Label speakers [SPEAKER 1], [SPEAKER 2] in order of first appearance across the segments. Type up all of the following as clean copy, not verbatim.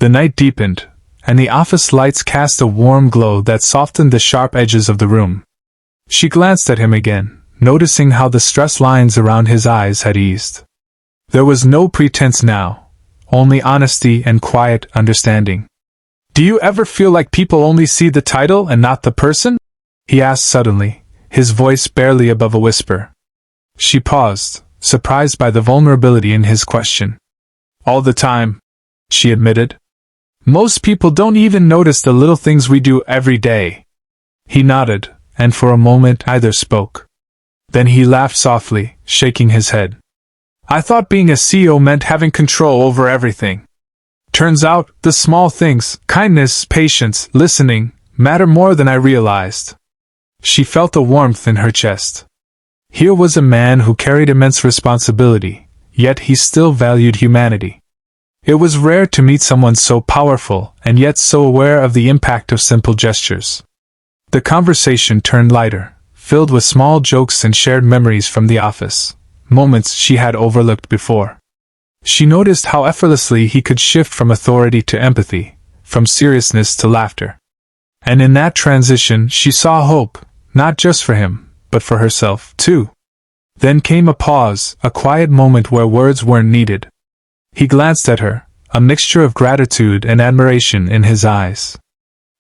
[SPEAKER 1] The night deepened, and the office lights cast a warm glow that softened the sharp edges of the room. She glanced at him again, noticing how the stress lines around his eyes had eased. There was no pretense now, only honesty and quiet understanding. "Do you ever feel like people only see the title and not the person?" he asked suddenly, his voice barely above a whisper. She paused, surprised by the vulnerability in his question. "All the time," she admitted. "Most people don't even notice the little things we do every day." He nodded, and for a moment neither spoke. Then he laughed softly, shaking his head. "I thought being a CEO meant having control over everything. Turns out, the small things, kindness, patience, listening, matter more than I realized." She felt a warmth in her chest. Here was a man who carried immense responsibility, yet he still valued humanity. It was rare to meet someone so powerful and yet so aware of the impact of simple gestures. The conversation turned lighter, filled with small jokes and shared memories from the office, moments she had overlooked before. She noticed how effortlessly he could shift from authority to empathy, from seriousness to laughter. And in that transition she saw hope, not just for him, but for herself, too. Then came a pause, a quiet moment where words weren't needed. He glanced at her, a mixture of gratitude and admiration in his eyes.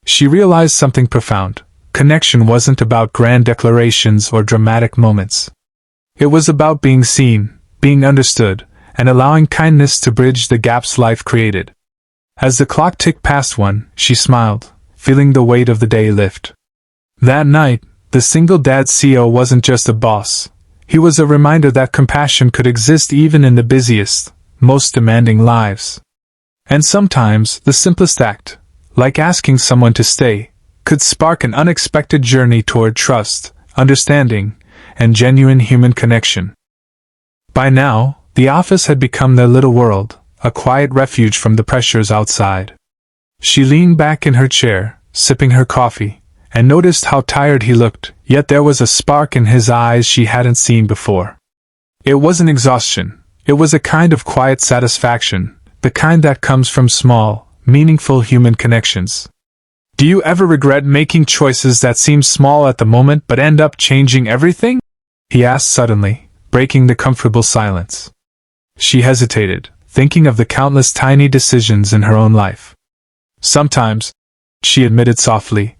[SPEAKER 1] She realized something profound. Connection wasn't about grand declarations or dramatic moments. It was about being seen, being understood, and allowing kindness to bridge the gaps life created. As the clock ticked past 1, she smiled, feeling the weight of the day lift. That night, the single dad CEO wasn't just a boss. He was a reminder that compassion could exist even in the busiest, most demanding lives. And sometimes, the simplest act, like asking someone to stay, could spark an unexpected journey toward trust, understanding, and genuine human connection. By now, the office had become their little world, a quiet refuge from the pressures outside. She leaned back in her chair, sipping her coffee, and noticed how tired he looked, yet there was a spark in his eyes she hadn't seen before. It wasn't exhaustion, it was a kind of quiet satisfaction, the kind that comes from small, meaningful human connections. "Do you ever regret making choices that seem small at the moment but end up changing everything?" he asked suddenly, breaking the comfortable silence. She hesitated, thinking of the countless tiny decisions in her own life. "Sometimes," she admitted softly,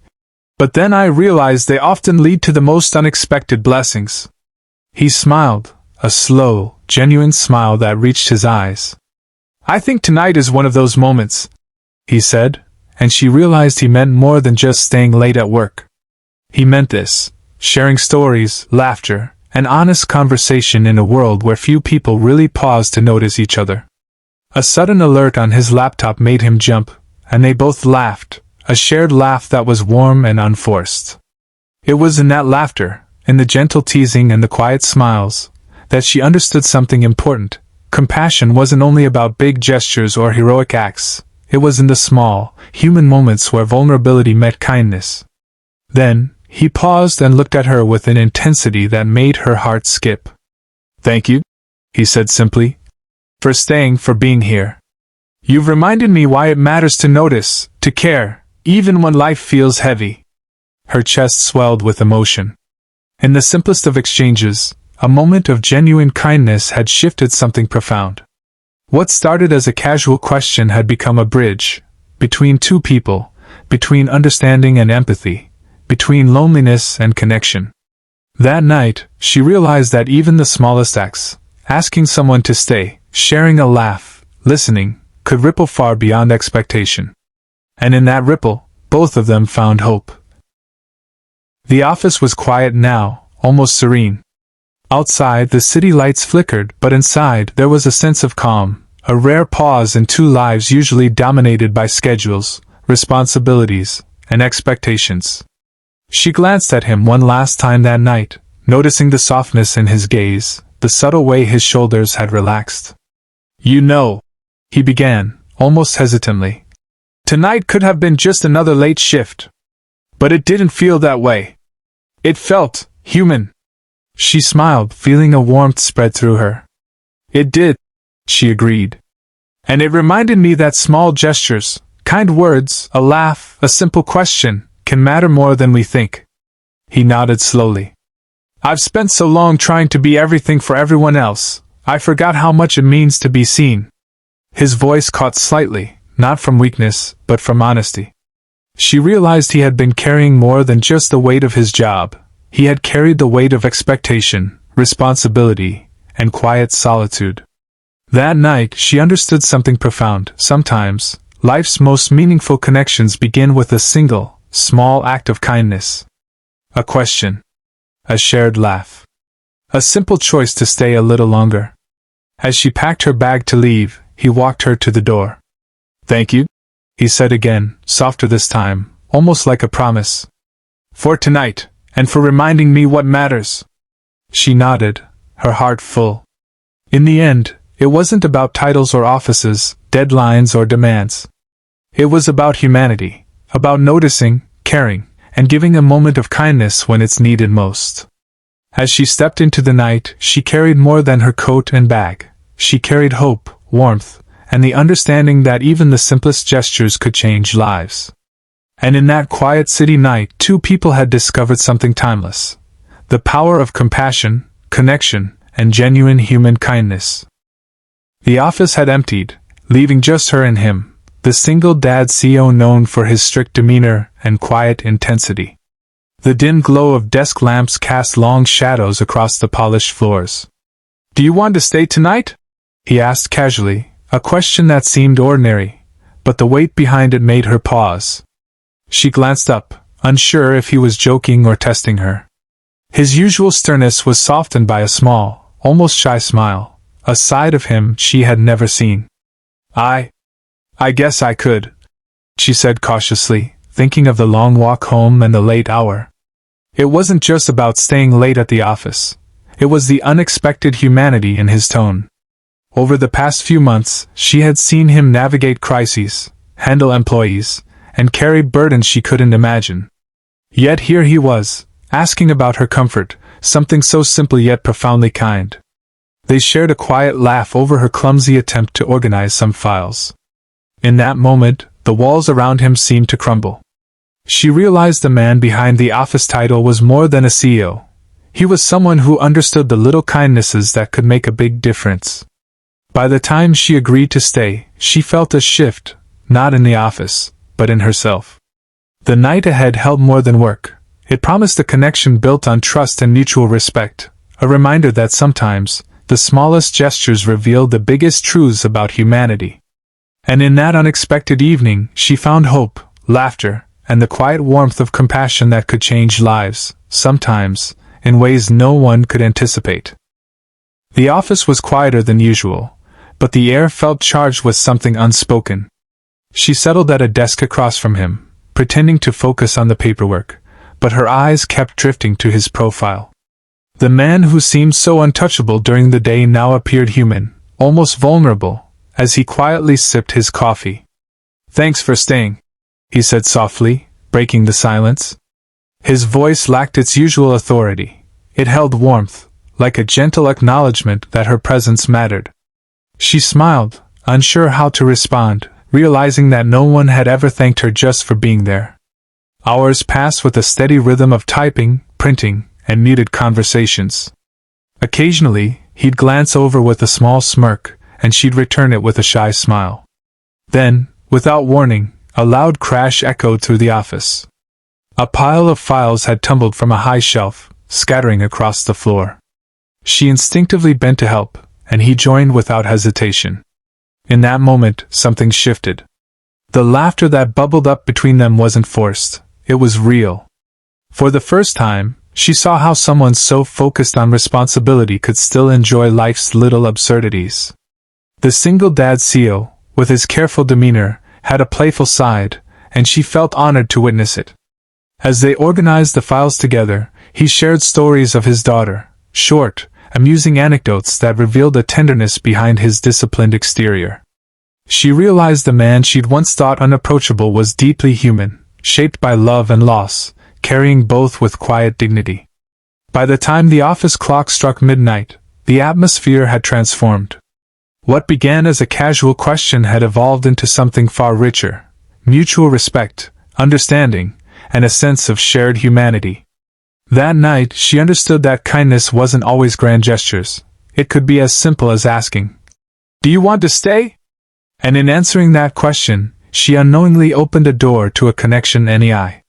[SPEAKER 1] "but then I realized they often lead to the most unexpected blessings." He smiled, a slow, genuine smile that reached his eyes. "I think tonight is one of those moments," he said, and she realized he meant more than just staying late at work. He meant this, sharing stories, laughter, and honest conversation in a world where few people really pause to notice each other. A sudden alert on his laptop made him jump, and they both laughed, a shared laugh that was warm and unforced. It was in that laughter, in the gentle teasing and the quiet smiles, that she understood something important. Compassion wasn't only about big gestures or heroic acts. It was in the small, human moments where vulnerability met kindness. Then, he paused and looked at her with an intensity that made her heart skip. "Thank you," he said simply. "For staying, for being here. You've reminded me why it matters to notice, to care, even when life feels heavy." Her chest swelled with emotion. In the simplest of exchanges, a moment of genuine kindness had shifted something profound. What started as a casual question had become a bridge, between two people, between understanding and empathy, between loneliness and connection. That night, she realized that even the smallest acts, asking someone to stay, sharing a laugh, listening, could ripple far beyond expectation. And in that ripple, both of them found hope. The office was quiet now, almost serene. Outside, the city lights flickered, but inside, there was a sense of calm. A rare pause in two lives usually dominated by schedules, responsibilities, and expectations. She glanced at him one last time that night, noticing the softness in his gaze, the subtle way his shoulders had relaxed. "You know," he began, almost hesitantly. "Tonight could have been just another late shift. But it didn't feel that way. It felt human." She smiled, feeling a warmth spread through her. "It did," she agreed. And it reminded me that small gestures, kind words, a laugh, a simple question, can matter more than we think. He nodded slowly. I've spent so long trying to be everything for everyone else, I forgot how much it means to be seen. His voice caught slightly, not from weakness, but from honesty. She realized he had been carrying more than just the weight of his job. He had carried the weight of expectation, responsibility, and quiet solitude. That night, she understood something profound. Sometimes, life's most meaningful connections begin with a single, small act of kindness. A question. A shared laugh. A simple choice to stay a little longer. As she packed her bag to leave, he walked her to the door. Thank you, he said again, softer this time, almost like a promise. For tonight, and for reminding me what matters. She nodded, her heart full. In the end, it wasn't about titles or offices, deadlines or demands. It was about humanity, about noticing, caring, and giving a moment of kindness when it's needed most. As she stepped into the night, she carried more than her coat and bag. She carried hope, warmth, and the understanding that even the simplest gestures could change lives. And in that quiet city night, two people had discovered something timeless. The power of compassion, connection, and genuine human kindness. The office had emptied, leaving just her and him, the single dad CEO known for his strict demeanor and quiet intensity. The dim glow of desk lamps cast long shadows across the polished floors. Do you want to stay tonight? He asked casually, a question that seemed ordinary, but the weight behind it made her pause. She glanced up, unsure if he was joking or testing her. His usual sternness was softened by a small, almost shy smile, a side of him she had never seen. I guess I could, she said cautiously, thinking of the long walk home and the late hour. It wasn't just about staying late at the office. It was the unexpected humanity in his tone. Over the past few months, she had seen him navigate crises, handle employees, and carry burdens she couldn't imagine. Yet here he was, asking about her comfort, something so simple yet profoundly kind. They shared a quiet laugh over her clumsy attempt to organize some files. In that moment, the walls around him seemed to crumble. She realized the man behind the office title was more than a CEO. He was someone who understood the little kindnesses that could make a big difference. By the time she agreed to stay, she felt a shift, not in the office, but in herself. The night ahead held more than work. It promised a connection built on trust and mutual respect, a reminder that sometimes, the smallest gestures reveal the biggest truths about humanity. And in that unexpected evening, she found hope, laughter, and the quiet warmth of compassion that could change lives, sometimes, in ways no one could anticipate. The office was quieter than usual, but the air felt charged with something unspoken. She settled at a desk across from him, pretending to focus on the paperwork, but her eyes kept drifting to his profile. The man who seemed so untouchable during the day now appeared human, almost vulnerable, as he quietly sipped his coffee. Thanks for staying, he said softly, breaking the silence. His voice lacked its usual authority. It held warmth, like a gentle acknowledgement that her presence mattered. She smiled, unsure how to respond, realizing that no one had ever thanked her just for being there. Hours passed with a steady rhythm of typing, printing, and muted conversations. Occasionally, he'd glance over with a small smirk, and she'd return it with a shy smile. Then, without warning, a loud crash echoed through the office. A pile of files had tumbled from a high shelf, scattering across the floor. She instinctively bent to help, and he joined without hesitation. In that moment, something shifted. The laughter that bubbled up between them wasn't forced, it was real. For the first time, she saw how someone so focused on responsibility could still enjoy life's little absurdities. The single dad CEO, with his careful demeanor, had a playful side, and she felt honored to witness it. As they organized the files together, he shared stories of his daughter, short, amusing anecdotes that revealed the tenderness behind his disciplined exterior. She realized the man she'd once thought unapproachable was deeply human, shaped by love and loss, carrying both with quiet dignity. By the time the office clock struck midnight, the atmosphere had transformed. What began as a casual question had evolved into something far richer: mutual respect, understanding, and a sense of shared humanity. That night, she understood that kindness wasn't always grand gestures. It could be as simple as asking, "Do you want to stay?" And in answering that question, she unknowingly opened a door to a connection NEI.